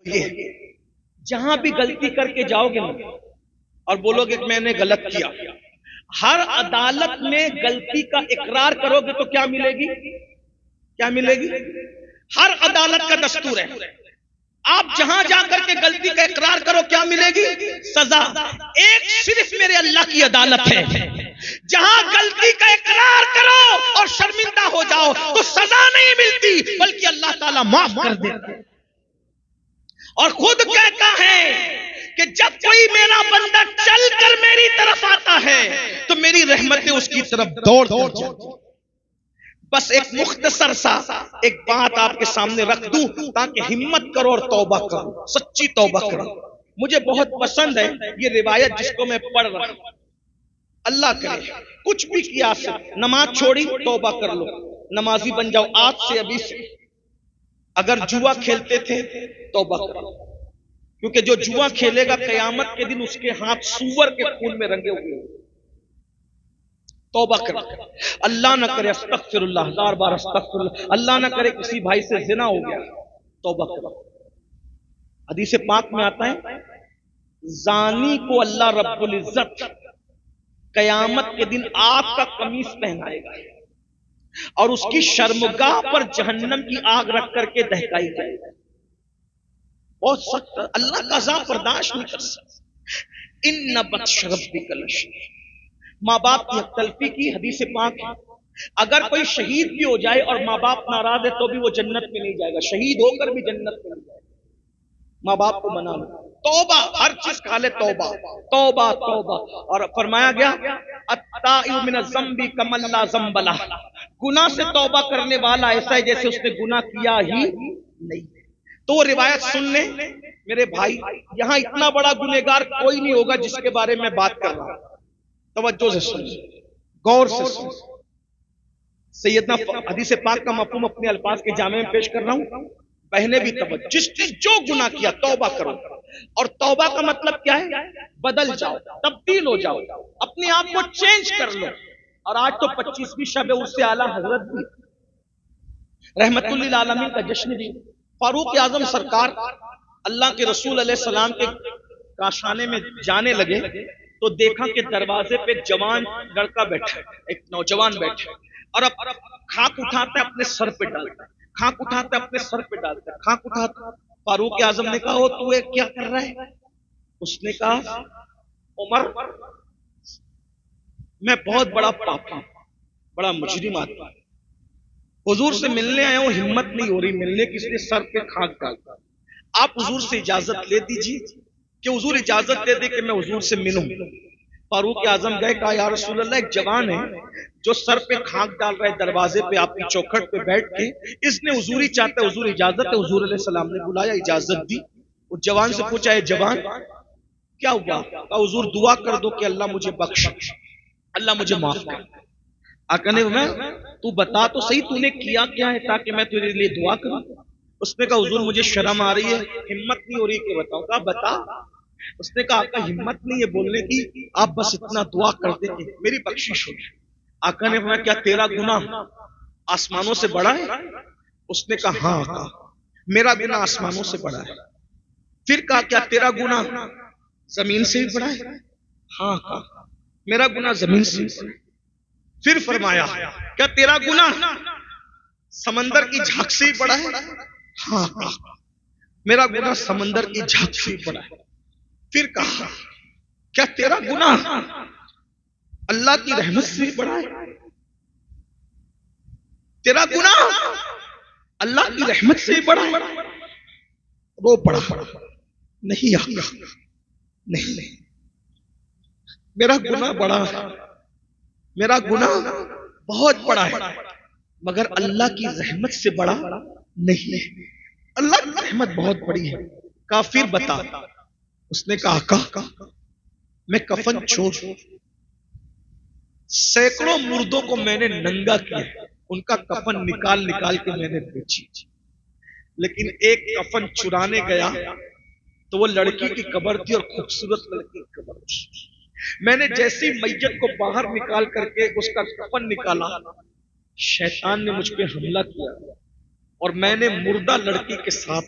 یہ جہاں بھی غلطی کر کے جاؤ گے نا اور بولو گے کہ میں نے غلط کیا، ہر عدالت میں غلطی کا اقرار کرو گے تو کیا ملے گی؟ کیا ملے گی؟ ہر عدالت کا دستور ہے، آپ جہاں جا کر کے غلطی کا اقرار کرو کیا ملے گی؟ سزا۔ ایک صرف میرے اللہ کی عدالت ہے جہاں غلطی کا اقرار کرو اور شرمندہ ہو جاؤ تو سزا نہیں ملتی بلکہ اللہ تعالیٰ معاف کر دیتا، اور خود کہتا ہے کہ جب کوئی میرا بندہ چل کر میری طرف آتا ہے تو میری رحمتیں اس کی طرف دوڑ جاتی۔ بس ایک مختصر سا ایک بات آپ کے سامنے رکھ دوں تاکہ ہمت کرو اور توبہ کرو، سچی توبہ کرو۔ مجھے بہت پسند ہے یہ روایت جس کو میں پڑھ رہا ہوں۔ اللہ کرے کچھ بھی کیا سے نماز چھوڑی توبہ کر لو، نمازی بن جاؤ آج سے، ابھی سے۔ اگر جوا کھیلتے تھے توبہ کرو، کیونکہ جو جوا کھیلے گا قیامت کے دن اس کے ہاتھ سور کے خون میں رنگے ہوئے ہیں۔ توبہ کرو، اللہ نہ کرے، استغفر اللہ، ہزار بار استغفر اللہ، اللہ نہ کرے کسی بھائی سے زنا ہو گیا، توبہ کرو۔ حدیث پاک میں آتا ہے زانی کو اللہ رب العزت قیامت کے دن آگ کا قمیص پہنائے گا اور اس کی شرمگاہ پر جہنم کی آگ رکھ کر کے دہکائی جائے گی۔ بہت سخت، اللہ کا عذاب برداشت نہیں کر سکتا۔ ان بطش ربک لشدید، ماں باپ کی حق تلفی کی حدیث پاک ہے، اگر کوئی شہید بھی ہو جائے اور ماں باپ ناراض ہے تو بھی وہ جنت میں نہیں جائے گا، شہید ہو کر بھی جنت میں نہیں جائے گا۔ ماں باپ کو منا لو، توبہ، ہر چیز کھا لے توبہ توبہ توبہ۔ اور فرمایا گیا التائب من الذنب کمن لا ذنب لہ، گناہ سے توبہ کرنے والا ایسا ہے جیسے اس نے گناہ کیا ہی نہیں۔ تو وہ روایت سن لیں میرے بھائی، یہاں اتنا بڑا گنہگار کوئی نہیں ہوگا جس کے بارے میں بات کر رہا ہوں، توجہ سے سن، غور سے سن۔ سیدنا حدیث پاک کا مفہوم اپنے الفاظ کے جامع میں پیش کر رہا ہوں، پہلے بھی توجہ، جس جو گناہ کیا توبہ کرو، اور توبہ کا مطلب کیا ہے؟ بدل جاؤ، تبدیل ہو جاؤ، اپنے آپ کو چینج کر لو۔ اور آج تو 25ویں شب ہے، اس سے اعلیٰ حضرت بھی رحمت للعالمین کا جشن بھی، فاروق اعظم سرکار اللہ کے رسول علیہ السلام کے کاشانے میں جانے لگے تو دیکھا کہ دروازے پہ ایک جوان لڑکا بیٹھا ہے، ایک نوجوان بیٹھا ہے، اور اب کھاک اٹھاتا ہے اپنے سر پہ ڈالتا ہے، کھاک اٹھاتا ہے اپنے سر پہ ڈالتا ہے، کھاک اٹھاتا ہے۔ فاروق اعظم نے کہا تو کیا کر رہا ہے؟ اس نے کہا عمر میں بہت بڑا پاپی، بڑا مجرم آدمی، حضور سے ملنے آیا ہوں، ہمت نہیں ہو رہی ملنے کی، اس لیے سر پہ کھاک ڈالتا۔ آپ حضور سے اجازت لے دیجیے کہ حضور اجازت دے دے کہ میں حضور سے ملوں۔ فاروق اعظم گئے، کہا یا رسول اللہ ایک جوان ہے جو سر پہ کھاک ڈال رہا ہے دروازے پہ آپ کی چوکھٹ پہ بیٹھ کے، اس نے حضور ہی چاہتا ہے، حضور اجازت ہے؟ حضور علیہ السلام نے بلایا، اجازت دی۔ اس جوان سے پوچھا ہے جوان کیا ہوا؟ کہا حضور دعا کر دو کہ اللہ مجھے بخش، اللہ مجھے معاف کر۔ آقا نے فرمایا تو بتا تو صحیح تو نے کیا کیا ہے تاکہ میں تیرے لیے دعا کروں۔ اس نے کہا حضور مجھے شرم آ رہی ہے، ہمت نہیں ہو رہی کہ بتاؤں۔ کہا بتا۔ اس نے کہا آقا ہمت نہیں ہے بولنے کی، آپ بس اتنا دعا کر دیں کہ میری بخشش ہو۔ آقا نے فرمایا کیا تیرا گناہ آسمانوں سے بڑا ہے؟ اس نے کہا ہاں آقا میرا گناہ آسمانوں سے بڑا ہے۔ پھر کہا کیا تیرا گناہ زمین سے بھی بڑا ہے؟ ہاں آقا میرا گناہ زمین سے بھی بڑا ہے۔ پھر فرمایا کیا تیرا گناہ سمندر کی جھاگ سے بھی بڑا ہے؟ ہاں میرا گناہ سمندر کی جھاگ سے بھی بڑا ہے۔ پھر کہا کیا تیرا گناہ اللہ کی رحمت سے بھی بڑا ہے؟ تیرا گناہ اللہ کی رحمت سے بھی بڑا ہے؟ وہ بڑا نہیں آقا، نہیں میرا گناہ بڑا ہے، میرا گناہ بہت بڑا ہے، مگر اللہ کی رحمت سے بڑا نہیں، اللہ کی رحمت بہت بڑی ہے۔ کافر بتا۔ اس نے کہا آقا میں کفن چھوڑ سینکڑوں مردوں کو میں نے ننگا کیا، ان کا کفن نکال نکال کے میں نے بیچی، لیکن ایک کفن چرانے گیا تو وہ لڑکی کی قبر تھی اور خوبصورت لڑکی کی قبر تھی۔ میں نے جیسی میت کو باہر نکال کر کے اس کا کفن نکالا، شیطان نے مجھ پہ حملہ کیا اور میں نے مردہ لڑکی کے ساتھ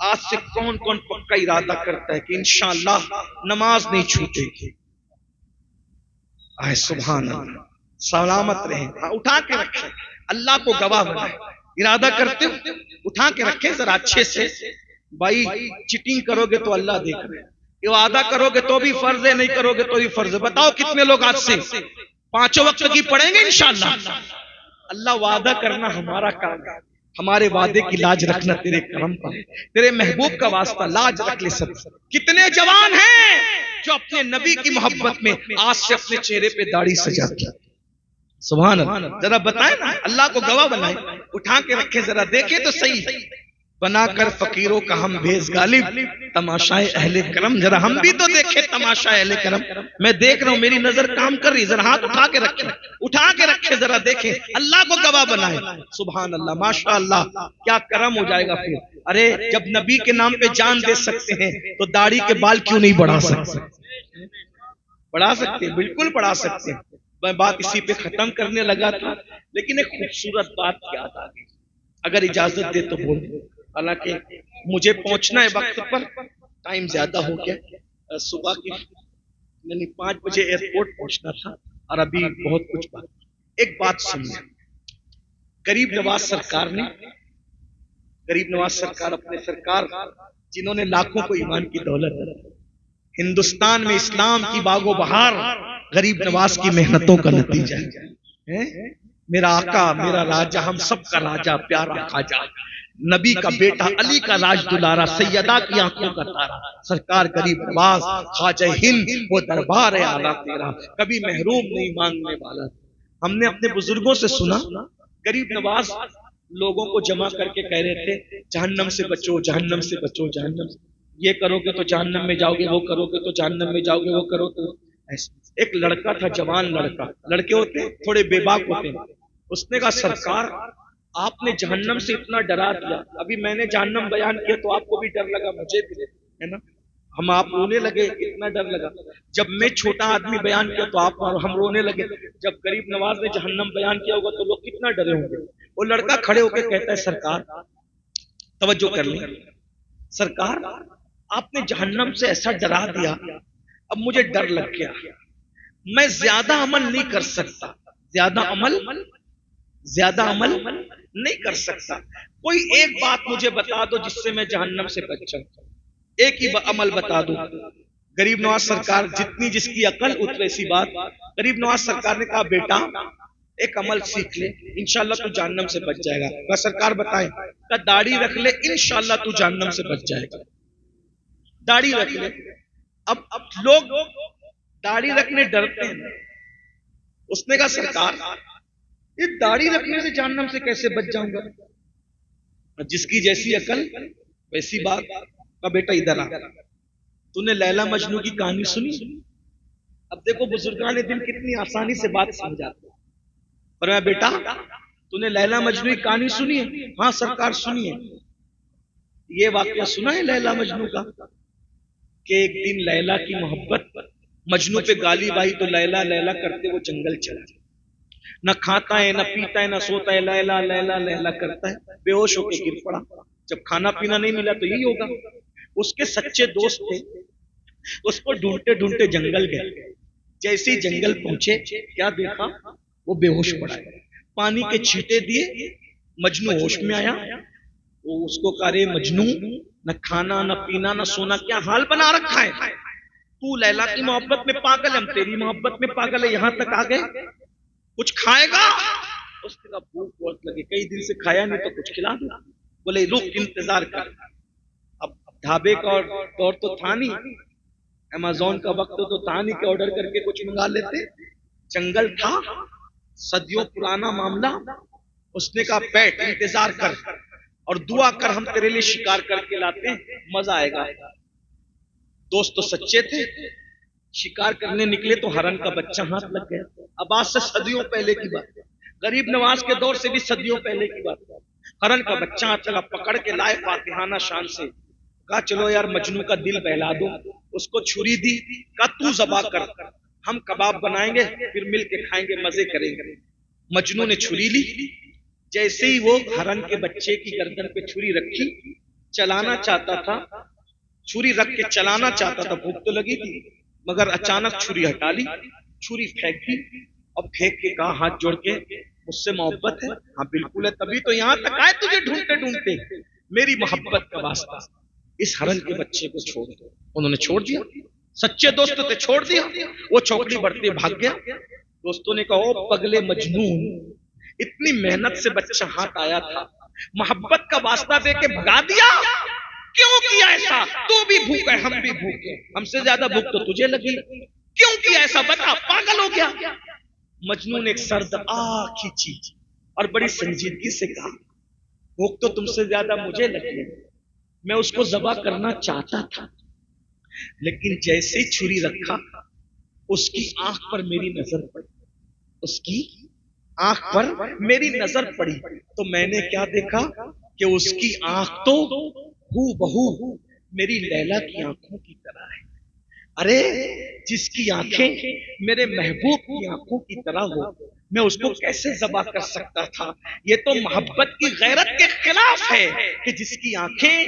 آج سے کون کون پکا ارادہ کرتا ہے کہ انشاءاللہ نماز نہیں چھوٹے گی؟ آئے سبحان اللہ، سلامت رہیں، اٹھا کے رکھیں، اللہ کو گواہ بنائیں۔ ارادہ کرتے ہو اٹھا کے رکھیں ذرا اچھے سے، بھائی چیٹنگ کرو گے تو اللہ دیکھ رہے ہیں، وعدہ کرو گے تو بھی فرض ہے، نہیں کرو گے تو بھی فرض ہے۔ بتاؤ کتنے لوگ آج سے 5 وقت کی پڑھیں گے انشاءاللہ؟ اللہ وعدہ کرنا ہمارا کام ہے، ہمارے وعدے کی لاج رکھنا تیرے کرم پر ہے، تیرے محبوب کا واسطہ لاج رکھ لے سب۔ کتنے جوان ہیں جو اپنے نبی کی محبت میں آج سے اپنے چہرے پہ داڑھی سجاتے ہیں؟ سبحان اللہ، ذرا بتائیں نا، اللہ کو گواہ بنائیں، اٹھا کے رکھیں، ذرا دیکھیں تو صحیح، بنا کر فقیروں کا ہم بھیز غالب تماشائے اہل کرم۔ ذرا ہم بھی تو دیکھیں تماشائے اہل کرم۔ میں دیکھ رہا ہوں، میری نظر کام کر رہی، ذرا ہاتھ اٹھا کے رکھیں، اٹھا کے رکھیں، ذرا دیکھیں، اللہ کو گواہ بنائیں۔ سبحان اللہ، ماشاء اللہ، کیا کرم ہو جائے گا پھر۔ ارے جب نبی کے نام پہ جان دے سکتے ہیں تو داڑھی کے بال کیوں نہیں بڑھا سکتے؟ بڑھا سکتے ہیں، بالکل بڑھا سکتے ہیں۔ میں بات اسی پہ ختم کرنے لگا تھا، لیکن ایک خوبصورت بات یاد آ گئی، اگر اجازت دے تو بول دوں۔ حالانکہ مجھے پہنچنا ہے وقت پر، ٹائم زیادہ ہو گیا، صبح کی یعنی 5 بجے ایئرپورٹ پہنچنا تھا اور ابھی بہت کچھ بات۔ ایک بات سنیے، غریب نواز سرکار نے، غریب نواز سرکار اپنے سرکار جنہوں نے لاکھوں کو ایمان کی دولت، ہندوستان میں اسلام کی باغ و بہار غریب نواز کی محنتوں کا نتیجہ ہے۔ میرا آقا، میرا راجہ، ہم سب کا راجہ، پیارا خواجہ، نبی کا بیٹا، علی کا راج دلارا، سیدہ کی آنکھوں کا تارا، سرکار غریب نواز خواجہ ہند، وہ دربار ہے اعلیٰ تیرا، کبھی محروم نہیں مانگنے والا۔ ہم نے اپنے بزرگوں سے سنا، غریب نواز لوگوں کو جمع کر کے کہہ رہے تھے جہنم سے بچو، جہنم سے بچو، جہنم سے، یہ کرو گے تو جہنم میں جاؤ گے، وہ کرو گے تو جہنم میں جاؤ گے، وہ کرو تو ایسے۔ ایک لڑکا تھا، جوان لڑکا، لڑکے ہوتے تھوڑے بے باک ہوتے ہیں، اس نے کہا سرکار آپ نے جہنم سے اتنا ڈرا دیا، ابھی میں نے جہنم بیان کیا تو آپ کو بھی ڈر لگا، مجھے بھی ہے نا، ہم آپ رونے لگے، اتنا ڈر لگا۔ جب میں چھوٹا آدمی بیان کیا تو آپ اور ہم رونے لگے، جب غریب نواز نے جہنم بیان کیا ہوگا تو لوگ کتنا ڈرے ہوں گے۔ وہ لڑکا کھڑے ہو کے کہتا ہے سرکار، توجہ کر لیں، سرکار آپ نے جہنم سے ایسا ڈرا دیا، اب مجھے ڈر لگ گیا، میں زیادہ عمل نہیں کر سکتا، زیادہ عمل نہیں کر سکتا، کوئی ایک بات مجھے بتا دو جس سے میں جہنم سے بچ جاؤں، ایک ہی عمل بتا دو۔ غریب نواز سرکار، جتنی جس کی عقل اتنے سی بات، غریب نواز سرکار نے کہا بیٹا ایک عمل سیکھ لے، انشاءاللہ تو جہنم سے بچ جائے گا۔ کہا سرکار بتائیں، کہا داڑھی رکھ لے، انشاءاللہ تو جہنم سے بچ جائے گا، داڑھی رکھ لے۔ اب لوگ داڑھی رکھنے ڈرتے ہیں، اس نے کہا سرکار یہ داڑھی رکھنے سے جہنم سے کیسے بچ جاؤں گا؟ جس کی جیسی عقل ویسی بات۔ کا بیٹا ادھر آ، تو نے لیلا مجنو کی کہانی سنی؟ اب دیکھو بزرگان دل کتنی آسانی سے بات سمجھاتے ہیں۔ فرمایا بیٹا تو نے لیلا مجنو کی کہانی سنی ہے؟ ہاں سرکار سنی ہے۔ یہ واقعہ سنا ہے لیلا مجنو کا کہ ایک دن لیلا کی محبت مجنو پہ غالب آئی تو لیلا لیلا کرتے وہ جنگل چلا، نہ کھاتا ہے نہ پیتا ہے نہ سوتا ہے، لیلا لیلا لیلا کرتا ہے، بے ہوش ہو کے گر پڑا۔ جب کھانا پینا نہیں ملا تو یہی ہوگا۔ اس کے سچے دوست تھے، اس کو ڈھونڈتے ڈھونڈتے جنگل گئے، جیسے ہی جنگل پہنچے کیا دیکھا؟ وہ بے ہوش پڑا ہے، پانی کے چھینٹے دیے، مجنو ہوش میں آیا، وہ اس کو کہا رے مجنو، نہ کھانا نہ پینا نہ سونا، کیا حال بنا رکھا ہے تو؟ لیلا کی محبت میں پاگل، ہم تیری محبت میں پاگل ہے، یہاں تک آ گئے، کچھ کھائے گا؟ اس نے کہا بھوک بہت لگی، کئی دن سے کھایا نہیں تو کچھ کھلا دو۔ بولے رک انتظار کر۔ اب ڈھابے کا دور تو تھا نہیں، امیزون کا وقت تو تھا نہیں کہ آرڈر کر کے کچھ منگا لیتے، جنگل تھا، صدیوں پرانا معاملہ۔ اس نے کہا بیٹھ انتظار کر اور دعا کر، ہم تیرے لیے شکار کر کے لاتے ہیں، مزہ آئے گا۔ دوست تو سچے تھے، شکار کرنے نکلے تو ہرن کا بچہ ہاتھ لگ گیا۔ اب آج سے صدیوں پہلے کی بات، غریب نواز کے دور سے بھی صدیوں پہلے کی بات، ہرن کا بچہ ہاتھ لگا، پکڑ کے لائے فاتحانہ شان سے، کہا چلو یار مجنو کا دل بہلا دو، اس کو چھری دی، کہا تو ذبح کر، ہم کباب بنائیں گے پھر مل کے کھائیں گے، مزے کریں گے۔ مجنو نے چھری لی، جیسے ہی وہ ہرن کے بچے کی گردن پہ چھری رکھی، چلانا چاہتا تھا، چھری رکھ کے چلانا چاہتا تھا، بھوک تو لگی تھی، مگر اچانک چھری ہٹا لی، چھری پھینک دی اور پھینک کے کہا ہاتھ جوڑ کے مجھ سے محبت ہے؟ ہاں بالکل ہے، تبھی تو یہاں تک آئے تجھے ڈھونڈتے ڈھونڈتے، میری محبت کا واسطہ اس ہرن کے بچے کو چھوڑ دو۔ انہوں نے چھوڑ دیا، سچے دوست تھے، چھوڑ دیا، وہ چوکڑی بڑھتے بھاگ گیا۔ دوستوں نے کہا او پگلے مجنون، اتنی محنت سے بچہ ہاتھ آیا تھا، محبت کا واسطہ دے کے بھگا دیا، کیوں کیا ایسا؟ تو بھی بھوکا ہے، ہم بھی بھوکے، ہم سے زیادہ بھوک تو تجھے لگی، کیوں کیا ایسا؟ بتا، پاگل ہو گیا؟ مجنون ایک سرد آہ کھینچی اور بڑی سنجیدگی سے کہا بھوک تو تم سے زیادہ مجھے لگی، میں اس کو ذبح کرنا چاہتا تھا، لیکن جیسے ہی چھری رکھا اس کی آنکھ پر میری نظر پڑی، اس کی آنکھ پر میری نظر پڑی تو میں نے کیا دیکھا کہ اس کی آنکھ تو ہو بہو میری لیلا کی آنکھوں کی طرح ہے۔ ارے جس کی آنکھیں میرے محبوب کی آنکھوں کی طرح ہو، میں اس کو کیسے ذبح کر سکتا تھا؟ یہ تو محبت کی غیرت کے خلاف ہے کہ جس کی آنکھیں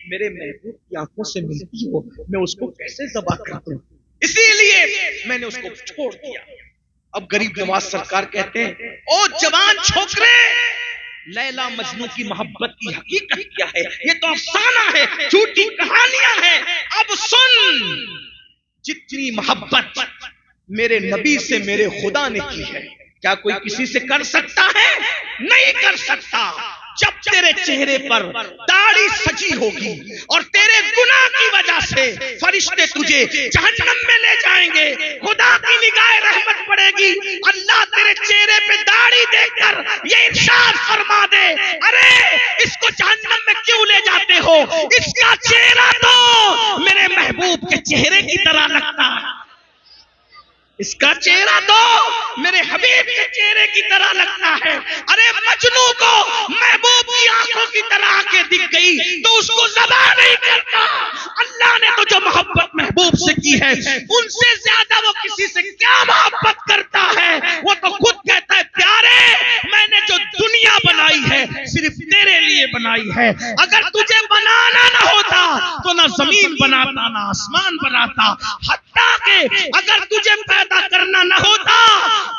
میرے محبوب کی آنکھوں سے ملتی ہو، میں اس کو کیسے ذبح کر دوں؟ اسی لیے میں نے اس کو چھوڑ دیا۔ اب غریب نواز سرکار کہتے ہیں او جوان چھوکرے، لیلا مجنو کی محبت کی حقیقت کیا ہے؟ یہ تو افسانہ ہے، جھوٹی کہانیاں ہیں۔ اب سن، جتنی محبت میرے نبی سے میرے خدا نے کی ہے، کیا کوئی کسی سے کر سکتا ہے؟ نہیں کر سکتا۔ جب تیرے چہرے پر داڑھی سجی ہوگی اور تیرے گناہ کی وجہ سے فرشتے تجھے جہنم میں لے جائیں گے، خدا کی نگاہ رحمت پڑے گی، اللہ تیرے چہرے پہ داڑھی دیکھ کر یہ ارشاد فرما دے ارے اس کو جہنم میں کیوں لے جاتے ہو؟ اس کا چہرہ تو میرے محبوب کے چہرے کی طرح لگتا ہے، اس کا چہرہ تو میرے حبیب کے چہرے کی طرح لگتا ہے۔ ارے مجنو کو محبوب کی آنکھوں کی طرح آنکھیں دکھ گئی تو اس کو ذبح نہیں کرتا۔ اللہ نے تو جو محبت محبوب سے کی ہے ان سے زیادہ وہ کسی سے کیا محبت کرتا ہے؟ وہ تو خود کہتا ہے پیارے میں نے جو دنیا بنائی ہے صرف تیرے لیے بنائی ہے، اگر تجھے بنانا نہ ہوتا تو نہ زمین بناتا نہ آسمان بناتا، حتیٰ کہ اگر تجھے پیدا کرنا نہ ہوتا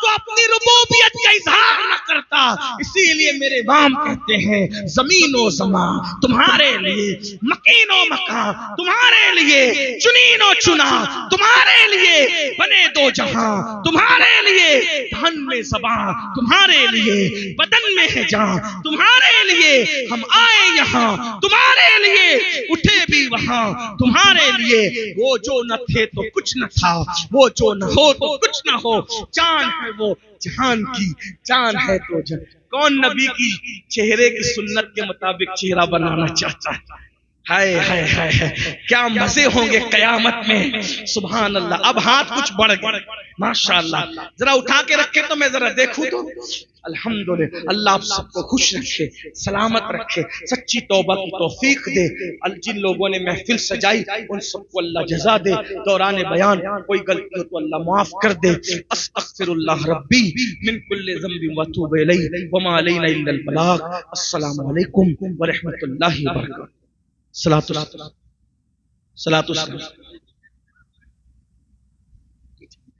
تو اپنی ربوبیت کا اظہار نہ کرتا۔ اسی لیے میرے امام کہتے ہیں زمین و زمان تمہارے لیے، مکین و مکان تمہارے لیے، چنین و چنا تمہارے لیے، بنے دو جہاں تمہارے لیے، دھن میں زبان تمہارے لیے، بدن میں ہے جان تمہارے لیے، ہم آئے یہاں تمہارے لیے، اٹھے بھی وہاں تمہارے لیے، وہ جو نہ تھے تو کچھ نہ تھا، وہ جو نہ ہو تو کچھ نہ ہو، جان ہے وہ جہان کی جان ہے تو جان۔ کون نبی کی چہرے کی سنت کے مطابق چہرہ بنانا چاہتا ہے؟ ہائے ہائے ہائے کیا مزے ہوں گے قیامت میں، سبحان اللہ۔ اب ہاتھ کچھ بڑھ گئے ماشاءاللہ، ذرا اٹھا کے رکھے تو میں ذرا دیکھوں تو الحمدللہ۔ اللہ آپ سب کو خوش رکھے، سلامت رکھے، سچی توبہ کی توفیق دے۔ جن لوگوں نے محفل سجائی ان سب کو اللہ جزا دے، دوران بیان کوئی غلطی ہو تو اللہ معاف کر دے۔ استغفر اللہ ربی من کل ذنب واتوب الیہ وما علینا الا البلاغ۔ السلام علیکم ورحمۃ اللہ وبرکاتہ۔ صلاۃ